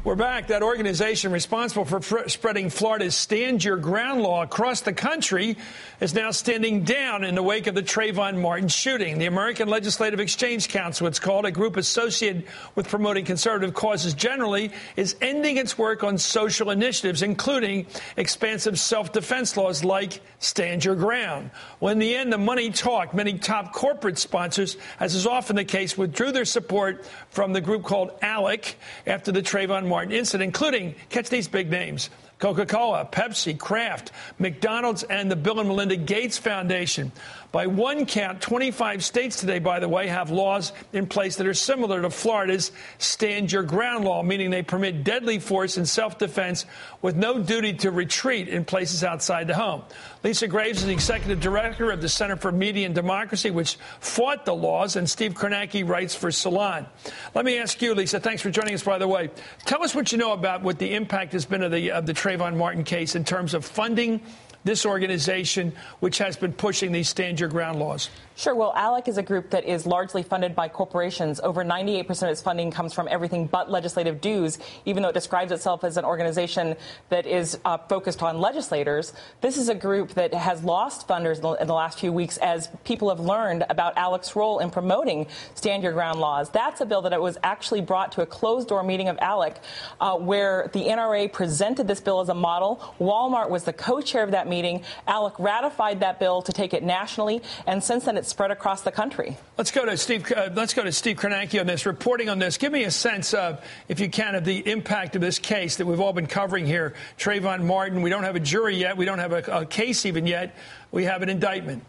We're back. That organization responsible for spreading Florida's Stand Your Ground law across the country is now standing down in the wake of the Trayvon Martin shooting. The American Legislative Exchange Council, it's called, a group associated with promoting conservative causes generally, is ending its work on social initiatives, including expansive self-defense laws like Stand Your Ground. Well, in the end, the money talked. Many top corporate sponsors, as is often the case, withdrew their support from the group called ALEC after the Trayvon Martin incident, including, catch these big names, Coca-Cola, Pepsi, Kraft, McDonald's, and the Bill and Melinda Gates Foundation. By one count, 25 states today, by the way, have laws in place that are similar to Florida's Stand Your Ground law, meaning they permit deadly force in self-defense with no duty to retreat in places outside the home. Lisa Graves is the executive director of the Center for Media and Democracy, which fought the laws, and Steve Kornacki writes for Salon. Let me ask you, Lisa, thanks for joining us, by the way. Tell us what you know about what the impact has been of the Trayvon Martin case in terms of funding this organization, which has been pushing these Stand Your Ground laws. Sure. Well, ALEC is a group that is largely funded by corporations. Over 98% of its funding comes from everything but legislative dues, even though it describes itself as an organization that is focused on legislators. This is a group that has lost funders in the last few weeks as people have learned about ALEC's role in promoting Stand Your Ground laws. That's a bill that was actually brought to a closed-door meeting of ALEC, where the NRA presented this bill as a model. Walmart was the co-chair of that meeting. ALEC ratified that bill to take it nationally, and since then it's spread across the country. Let's go to Steve Kornacki on this, reporting on this. Give me a sense of, if you can, of the impact of this case that we've all been covering here. Trayvon Martin, we don't have a jury yet. We don't have a case even yet. We have an indictment.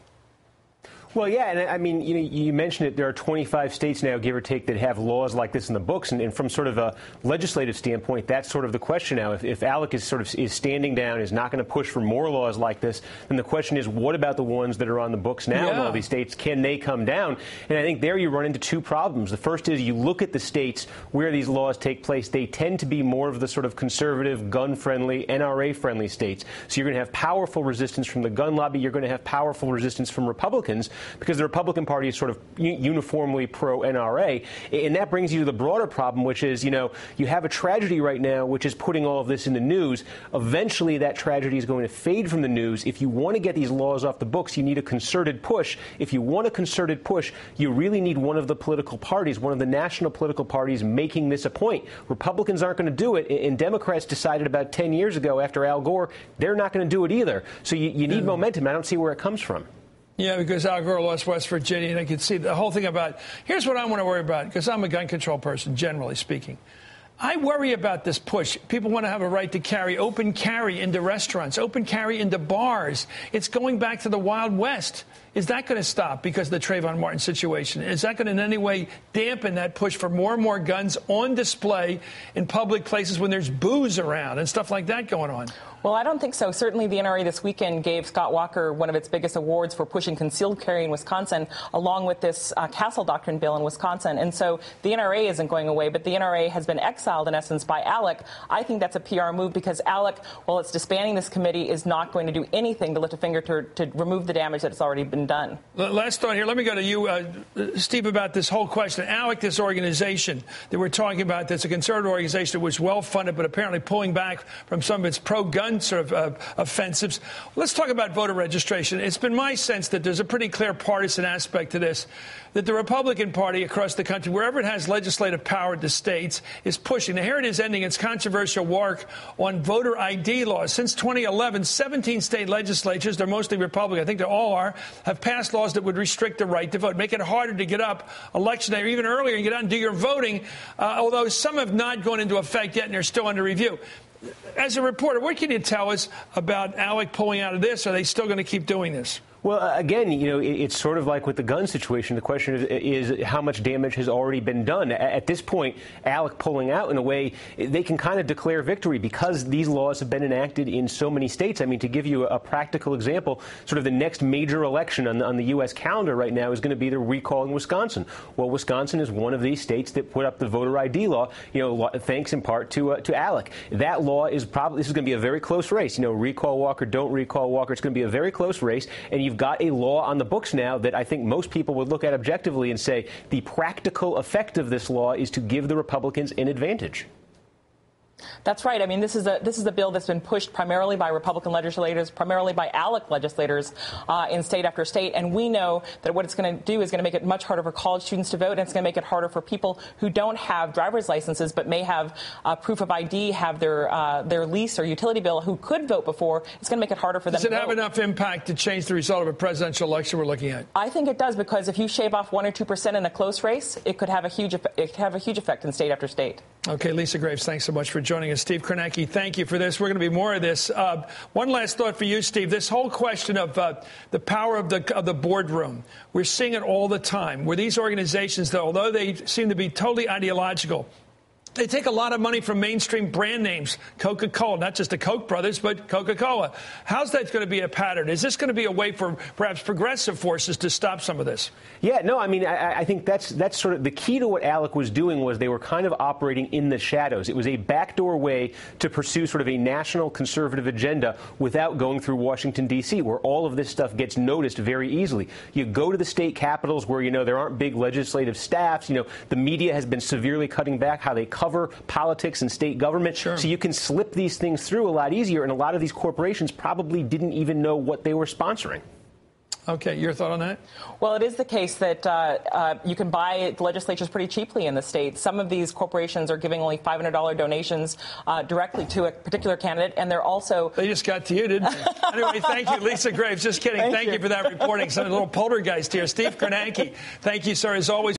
Well, yeah, and I mean, you mentioned it. There are 25 states now, give or take, that have laws like this in the books. And from sort of a legislative standpoint, that's sort of the question now. If ALEC is standing down, is not going to push for more laws like this, then the question is, what about the ones that are on the books now in all these states? Can they come down? And I think there you run into two problems. The first is you look at the states where these laws take place. They tend to be more of the sort of conservative, gun-friendly, NRA-friendly states. So you're going to have powerful resistance from the gun lobby. You're going to have powerful resistance from Republicans, because the Republican Party is sort of uniformly pro-NRA. And that brings you to the broader problem, which is, you have a tragedy right now which is putting all of this in the news. Eventually, that tragedy is going to fade from the news. If you want to get these laws off the books, you need a concerted push. If you want a concerted push, you really need one of the political parties, one of the national political parties, making this a point. Republicans aren't going to do it, and Democrats decided about 10 years ago after Al Gore, they're not going to do it either. So you need momentum. I don't see where it comes from. Yeah, because Al Gore lost West Virginia, and I could see the whole thing about, here's what I want to worry about, because I'm a gun control person, generally speaking. I worry about this push. People want to have a right to carry, open carry into restaurants, open carry into bars. It's going back to the Wild West. Is that going to stop because of the Trayvon Martin situation? Is that going to in any way dampen that push for more and more guns on display in public places when there's booze around and stuff like that going on? Well, I don't think so. Certainly the NRA this weekend gave Scott Walker one of its biggest awards for pushing concealed carry in Wisconsin, along with this Castle Doctrine bill in Wisconsin. And so the NRA isn't going away, but the NRA has been exiled, in essence, by ALEC. I think that's a PR move because ALEC, while it's disbanding this committee, is not going to do anything to lift a finger to remove the damage that's already been done. Last thought here. Let me go to you, Steve, about this whole question. ALEC, this organization that we're talking about, that's a conservative organization that was well-funded, but apparently pulling back from some of its pro-gun sort of offensives. Let's talk about voter registration. It's been my sense that there's a pretty clear partisan aspect to this, that the Republican Party across the country, wherever it has legislative power at the states, is pushing. Now, here it is ending its controversial work on voter ID laws. Since 2011, 17 state legislatures, they're mostly Republican, I think they all are, have passed laws that would restrict the right to vote, make it harder to get up election day or even earlier and get out and do your voting, although some have not gone into effect yet and they're still under review. As a reporter, what can you tell us about ALEC pulling out of this? Are they still going to keep doing this? Well, again, it's sort of like with the gun situation. The question is how much damage has already been done. At this point, ALEC pulling out, in a way, they can kind of declare victory because these laws have been enacted in so many states. I mean, to give you a practical example, sort of the next major election on the U.S. calendar right now is going to be the recall in Wisconsin. Well, Wisconsin is one of these states that put up the voter ID law, thanks in part to ALEC. That law is this is going to be a very close race. Recall Walker, don't recall Walker. It's going to be a very close race, and you've got a law on the books now that I think most people would look at objectively and say the practical effect of this law is to give the Republicans an advantage. That's right. I mean, this is a bill that's been pushed primarily by Republican legislators, primarily by ALEC legislators in state after state. And we know that what it's going to do is going to make it much harder for college students to vote, and it's going to make it harder for people who don't have driver's licenses but may have proof of ID, have their lease or utility bill, who could vote before. It's going to make it harder for them to vote. Does it have enough impact to change the result of a presidential election we're looking at? I think it does, because if you shave off 1 or 2% in a close race, it could have a huge effect in state after state. Okay, Lisa Graves, thanks so much for joining us. Steve Kornacki, thank you for this. We're going to be more of this. One last thought for you, Steve. This whole question of the power of the boardroom, we're seeing it all the time, where these organizations, though, although they seem to be totally ideological, they take a lot of money from mainstream brand names, Coca-Cola, not just the Koch brothers, but Coca-Cola. How's that going to be a pattern? Is this going to be a way for perhaps progressive forces to stop some of this? Yeah, no, I mean, I think that's sort of the key to what ALEC was doing. Was they were kind of operating in the shadows. It was a backdoor way to pursue sort of a national conservative agenda without going through Washington, D.C., where all of this stuff gets noticed very easily. You go to the state capitals where, there aren't big legislative staffs. The media has been severely cutting back how they cover politics and state government. Sure. So you can slip these things through a lot easier, and a lot of these corporations probably didn't even know what they were sponsoring. Okay, your thought on that? Well, it is the case that you can buy the legislatures pretty cheaply in the state. Some of these corporations are giving only $500 donations directly to a particular candidate, and they're also... They just got to you, didn't they? Anyway, thank you, Lisa Graves. Just kidding. Thank you for that reporting. Some little poltergeist here. Steve Kornacki, thank you, sir, as always.